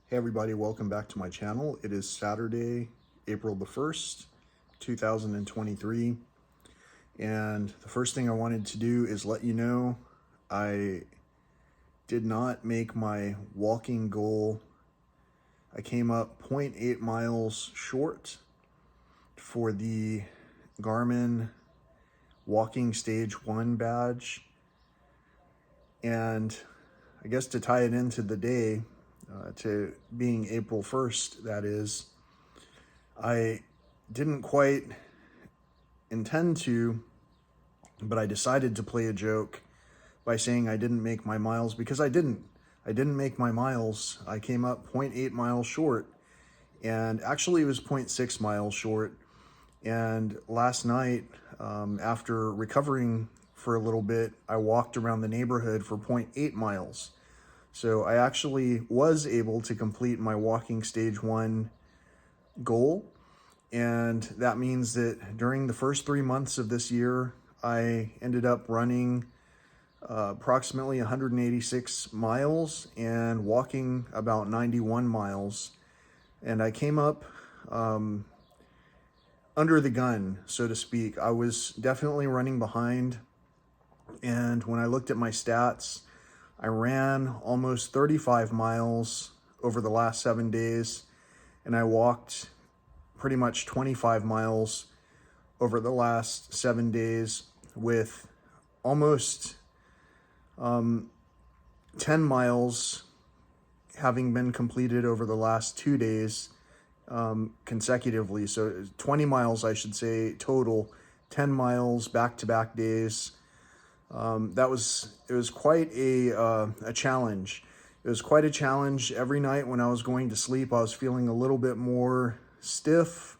Hey everybody, welcome back to my channel. It is Saturday, April the 1st, 2023. And the first thing I wanted to do is let you know I did not make my walking goal. I came up 0.8 miles short for the Garmin Walking Stage 1 badge. And I guess to tie it into the day, to being April 1st, that is, I didn't quite intend to, but I decided to play a joke by saying I didn't make my miles because I didn't. I didn't make my miles. I came up 0.8 miles short, and actually it was 0.6 miles short. And last night, after recovering for a little bit, I walked around the neighborhood for 0.8 miles. So I actually was able to complete my walking stage 1 goal. And that means that during the first 3 months of this year, I ended up running approximately 186 miles and walking about 91 miles. And I came up under the gun, so to speak. I was definitely running behind. And when I looked at my stats, I ran almost 35 miles over the last 7 days, and I walked pretty much 25 miles over the last 7 days, with almost 10 miles having been completed over the last 2 days consecutively. So 20 miles, I should say, total, 10 miles back-to-back days. It was quite a challenge. It was quite a challenge. Every night when I was going to sleep, I was feeling a little bit more stiff.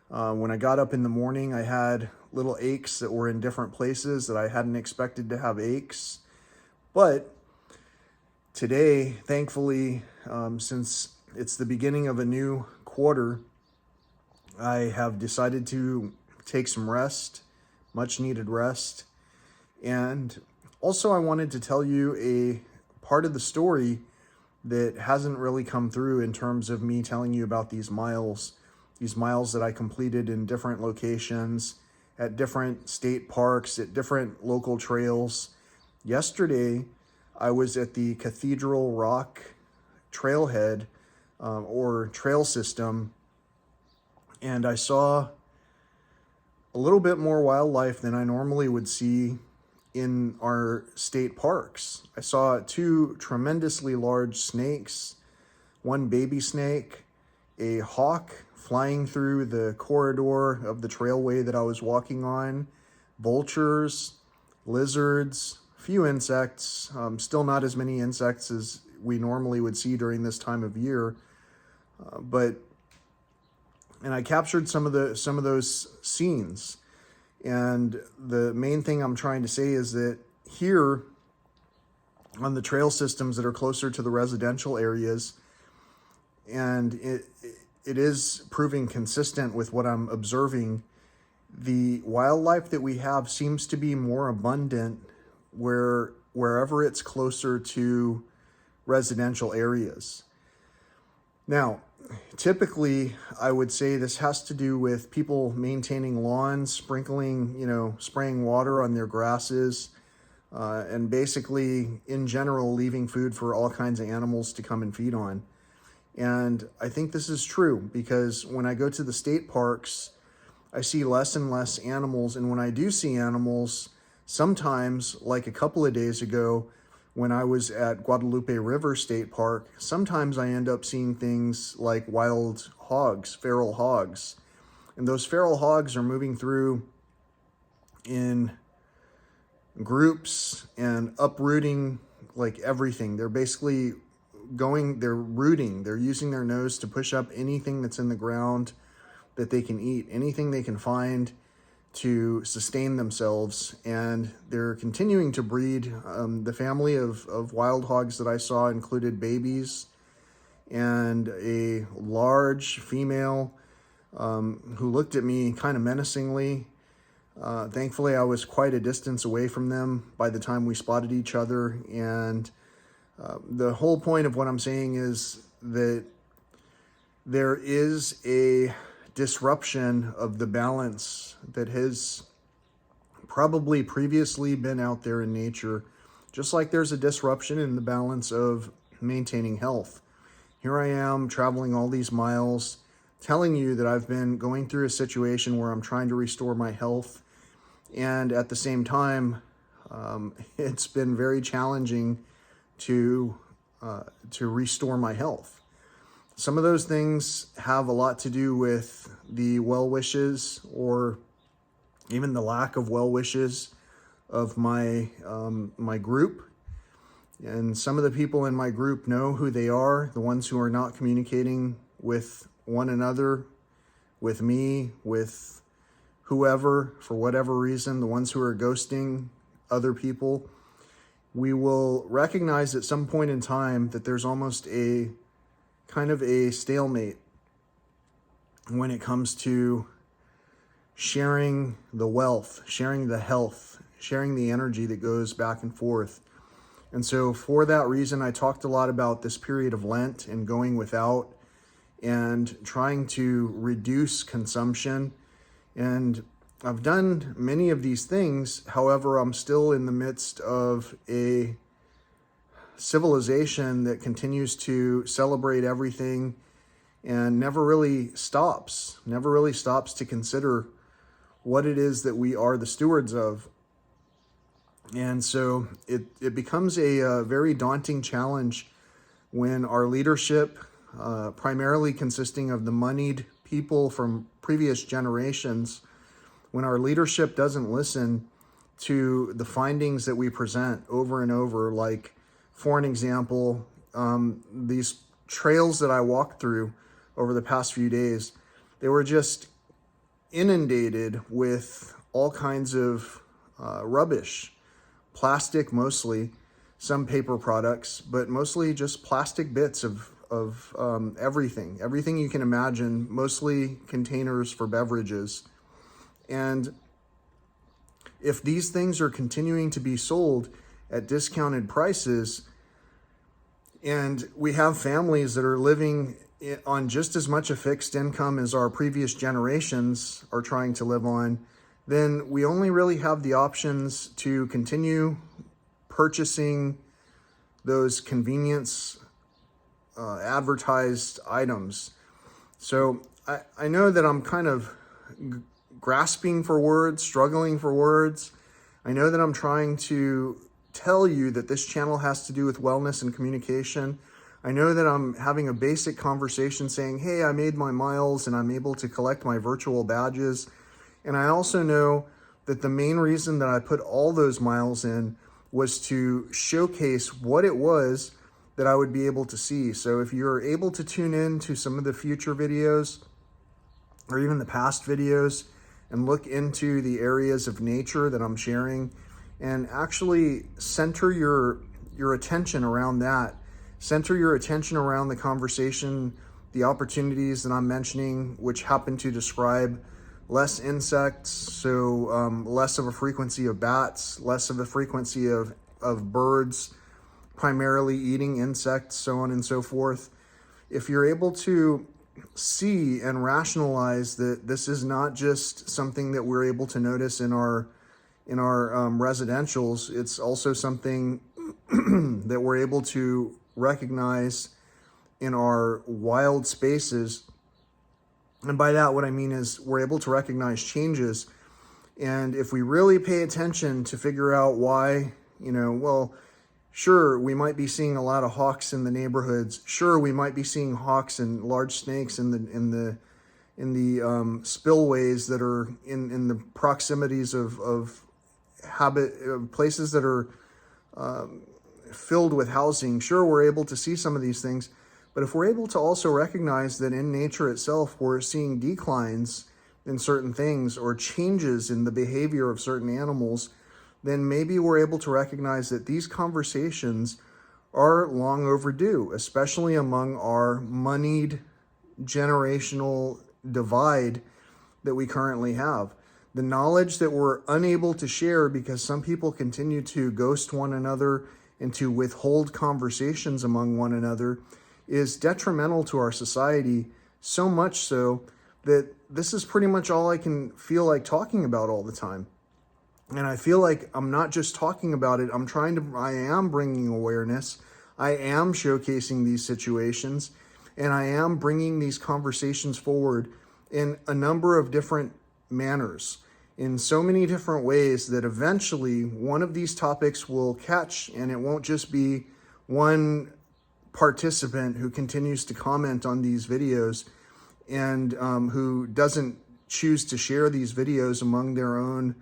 When I got up in the morning, I had little aches that were in different places that I hadn't expected to have aches. But today, thankfully, since it's the beginning of a new quarter, I have decided to take some rest, much needed rest. And also I wanted to tell you a part of the story that hasn't really come through in terms of me telling you about these miles that I completed in different locations, at different state parks, at different local trails. Yesterday, I was at the Cathedral Rock trailhead or trail system, and I saw a little bit more wildlife than I normally would see in our state parks. I saw 2 tremendously large snakes, 1 baby snake, a hawk flying through the corridor of the trailway that I was walking on, vultures, lizards, a few insects, still not as many insects as we normally would see during this time of year, and I captured some of those scenes. And the main thing I'm trying to say is that here on the trail systems that are closer to the residential areas, and it is proving consistent with what I'm observing, the wildlife that we have seems to be more abundant wherever it's closer to residential areas. Now, typically, I would say this has to do with people maintaining lawns, spraying water on their grasses, and basically, in general, leaving food for all kinds of animals to come and feed on. And I think this is true because when I go to the state parks, I see less and less animals. And when I do see animals, sometimes, like a couple of days ago, when I was at Guadalupe River State Park, sometimes I end up seeing things like wild hogs, feral hogs. And those feral hogs are moving through in groups and uprooting like everything. They're basically they're rooting. They're using their nose to push up anything that's in the ground that they can eat, anything they can find to sustain themselves. And they're continuing to breed. The family of wild hogs that I saw included babies and a large female who looked at me kind of menacingly. Thankfully, I was quite a distance away from them by the time we spotted each other. And the whole point of what I'm saying is that there is a disruption of the balance that has probably previously been out there in nature, just like there's a disruption in the balance of maintaining health. Here I am traveling all these miles, telling you that I've been going through a situation where I'm trying to restore my health, and at the same time, it's been very challenging to restore my health. Some of those things have a lot to do with the well wishes, or even the lack of well wishes of my my group. And some of the people in my group know who they are. The ones who are not communicating with one another, with me, with whoever, for whatever reason, the ones who are ghosting other people, we will recognize at some point in time that there's almost a kind of a stalemate when it comes to sharing the wealth, sharing the health, sharing the energy that goes back and forth. And so for that reason, I talked a lot about this period of Lent and going without and trying to reduce consumption. And I've done many of these things. However, I'm still in the midst of a civilization that continues to celebrate everything and never really stops to consider what it is that we are the stewards of. And so it becomes a very daunting challenge when our leadership, primarily consisting of the moneyed people from previous generations, when our leadership doesn't listen to the findings that we present over and over. Like, for an example, these trails that I walked through over the past few days, they were just inundated with all kinds of rubbish, plastic mostly, some paper products, but mostly just plastic bits of everything you can imagine, mostly containers for beverages. And if these things are continuing to be sold at discounted prices, and we have families that are living on just as much a fixed income as our previous generations are trying to live on, then we only really have the options to continue purchasing those convenience advertised items. So I know that I'm kind of grasping for words, struggling for words. I know that I'm trying to tell you that this channel has to do with wellness and communication. I know that I'm having a basic conversation saying, hey, I made my miles and I'm able to collect my virtual badges. And I also know that the main reason that I put all those miles in was to showcase what it was that I would be able to see. So if you're able to tune in to some of the future videos or even the past videos and look into the areas of nature that I'm sharing and actually center your attention around that, center your attention around the conversation, the opportunities that I'm mentioning, which happen to describe less insects, so less of a frequency of bats, less of a frequency of birds, primarily eating insects, so on and so forth. If you're able to see and rationalize that this is not just something that we're able to notice in our residentials, it's also something that we're able to recognize in our wild spaces. And by that, what I mean is we're able to recognize changes. And if we really pay attention to figure out why, well, sure, we might be seeing a lot of hawks in the neighborhoods. Sure, we might be seeing hawks and large snakes in the spillways that are in the proximities of places that are filled with housing. Sure, we're able to see some of these things. But if we're able to also recognize that in nature itself, we're seeing declines in certain things or changes in the behavior of certain animals, then maybe we're able to recognize that these conversations are long overdue, especially among our moneyed generational divide that we currently have. The knowledge that we're unable to share because some people continue to ghost one another and to withhold conversations among one another is detrimental to our society, so much so that this is pretty much all I can feel like talking about all the time. And I feel like I'm not just talking about it, I am bringing awareness. I am showcasing these situations, and I am bringing these conversations forward in a number of different manners, in so many different ways, that eventually one of these topics will catch, and it won't just be one participant who continues to comment on these videos and who doesn't choose to share these videos among their own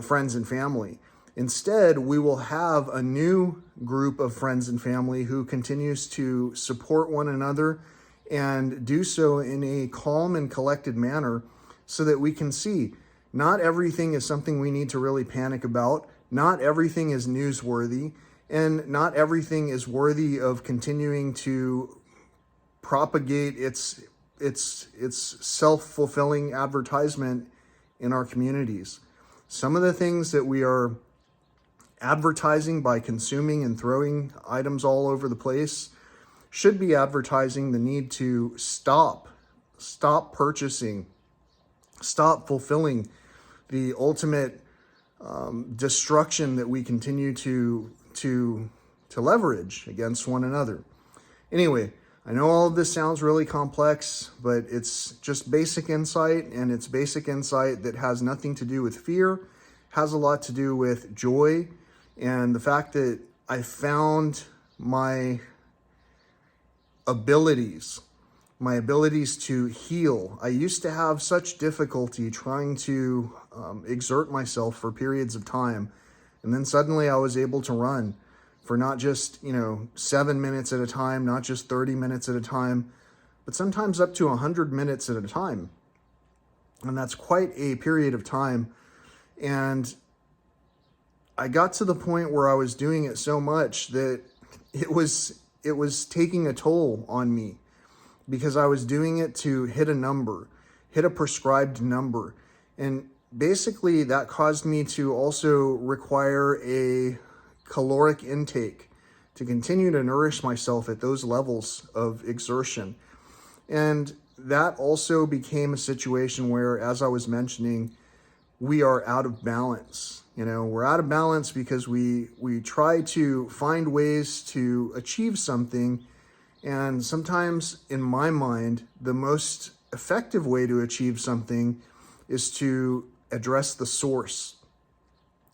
friends and family. Instead, we will have a new group of friends and family who continues to support one another and do so in a calm and collected manner, so that we can see not everything is something we need to really panic about. Not everything is newsworthy, and not everything is worthy of continuing to propagate its self-fulfilling advertisement in our communities. Some of the things that we are advertising by consuming and throwing items all over the place should be advertising the need to stop purchasing, stop fulfilling the ultimate destruction that we continue to leverage against one another. Anyway, I know all of this sounds really complex, but it's just basic insight, and it's basic insight that has nothing to do with fear, has a lot to do with joy, and the fact that I found my abilities to heal. I used to have such difficulty trying to exert myself for periods of time, and then suddenly I was able to run for not just 7 minutes at a time, not just 30 minutes at a time, but sometimes up to 100 minutes at a time. And that's quite a period of time. And I got to the point where I was doing it so much that it was taking a toll on me, because I was doing it to hit a prescribed number. And basically that caused me to also require a caloric intake to continue to nourish myself at those levels of exertion. And that also became a situation where, as I was mentioning, we are out of balance. We're out of balance because we try to find ways to achieve something. And sometimes, in my mind, the most effective way to achieve something is to address the source.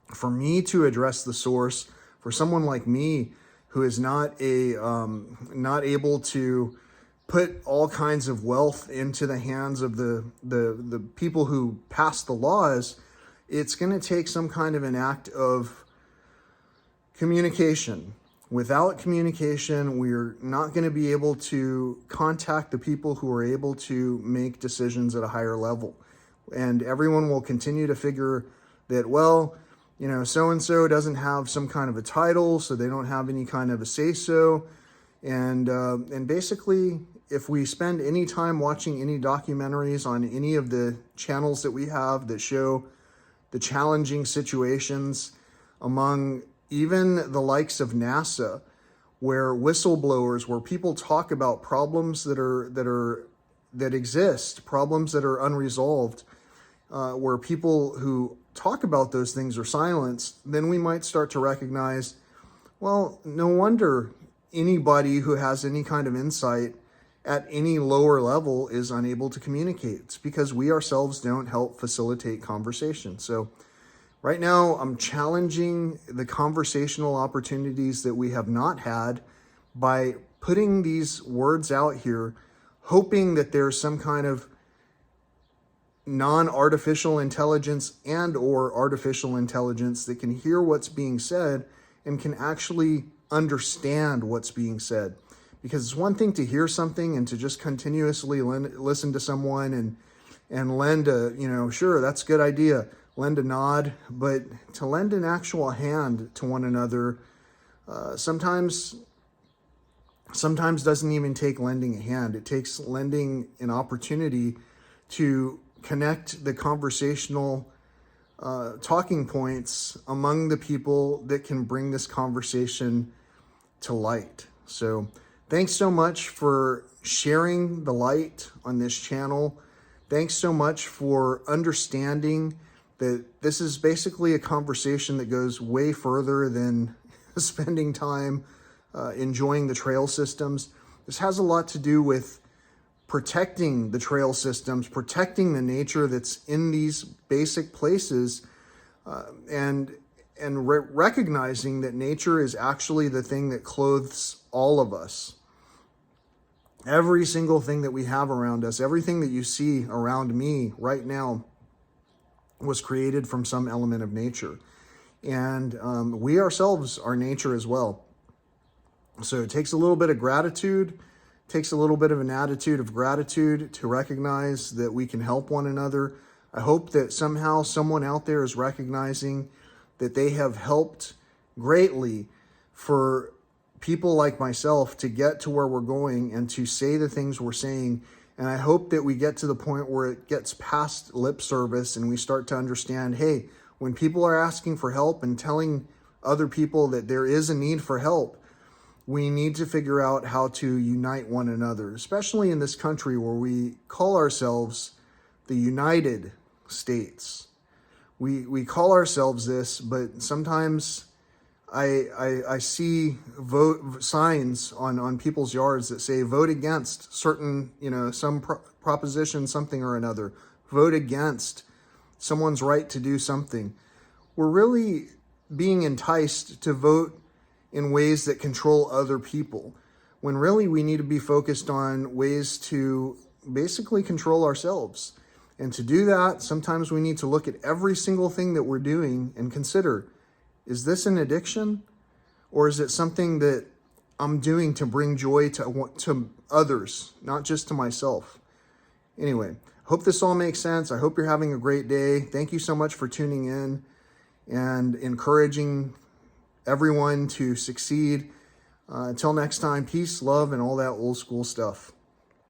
For me to address the source, for someone like me who is not able to put all kinds of wealth into the hands of the people who pass the laws, it's going to take some kind of an act of communication. Without communication, we're not going to be able to contact the people who are able to make decisions at a higher level. And everyone will continue to figure that, well, so-and-so doesn't have some kind of a title, so they don't have any kind of a say-so. And basically, if we spend any time watching any documentaries on any of the channels that we have that show the challenging situations among even the likes of NASA, where whistleblowers, where people talk about problems that exist, problems that are unresolved, where people who talk about those things are silenced, then we might start to recognize, well, no wonder anybody who has any kind of insight at any lower level is unable to communicate. It's because we ourselves don't help facilitate conversation. So right now, I'm challenging the conversational opportunities that we have not had by putting these words out here, hoping that there's some kind of non-artificial intelligence and or artificial intelligence that can hear what's being said and can actually understand what's being said. Because it's one thing to hear something and to just continuously listen to someone and lend a, sure, that's a good idea, lend a nod, but to lend an actual hand to one another sometimes doesn't even take lending a hand. It takes lending an opportunity to connect the conversational talking points among the people that can bring this conversation to light. So Thanks so much for sharing the light on this channel. Thanks so much for understanding that this is basically a conversation that goes way further than spending time enjoying the trail systems. This has a lot to do with protecting the trail systems, protecting the nature that's in these basic places, and recognizing that nature is actually the thing that clothes all of us. Every single thing that we have around us, everything that you see around me right now was created from some element of nature. And we ourselves are nature as well. So it takes a little bit of gratitude, takes a little bit of an attitude of gratitude to recognize that we can help one another. I hope that somehow someone out there is recognizing that they have helped greatly for people like myself to get to where we're going and to say the things we're saying. And I hope that we get to the point where it gets past lip service and we start to understand, hey, when people are asking for help and telling other people that there is a need for help, we need to figure out how to unite one another, especially in this country where we call ourselves the United States. We call ourselves this, but sometimes I see vote signs on people's yards that say vote against certain, some proposition, something or another. Vote against someone's right to do something. We're really being enticed to vote in ways that control other people, when really we need to be focused on ways to basically control ourselves. And to do that, sometimes we need to look at every single thing that we're doing and consider, is this an addiction? Or is it something that I'm doing to bring joy to others, not just to myself? Anyway, hope this all makes sense. I hope you're having a great day. Thank you so much for tuning in and encouraging everyone to succeed. Until next time, peace, love, and all that old school stuff.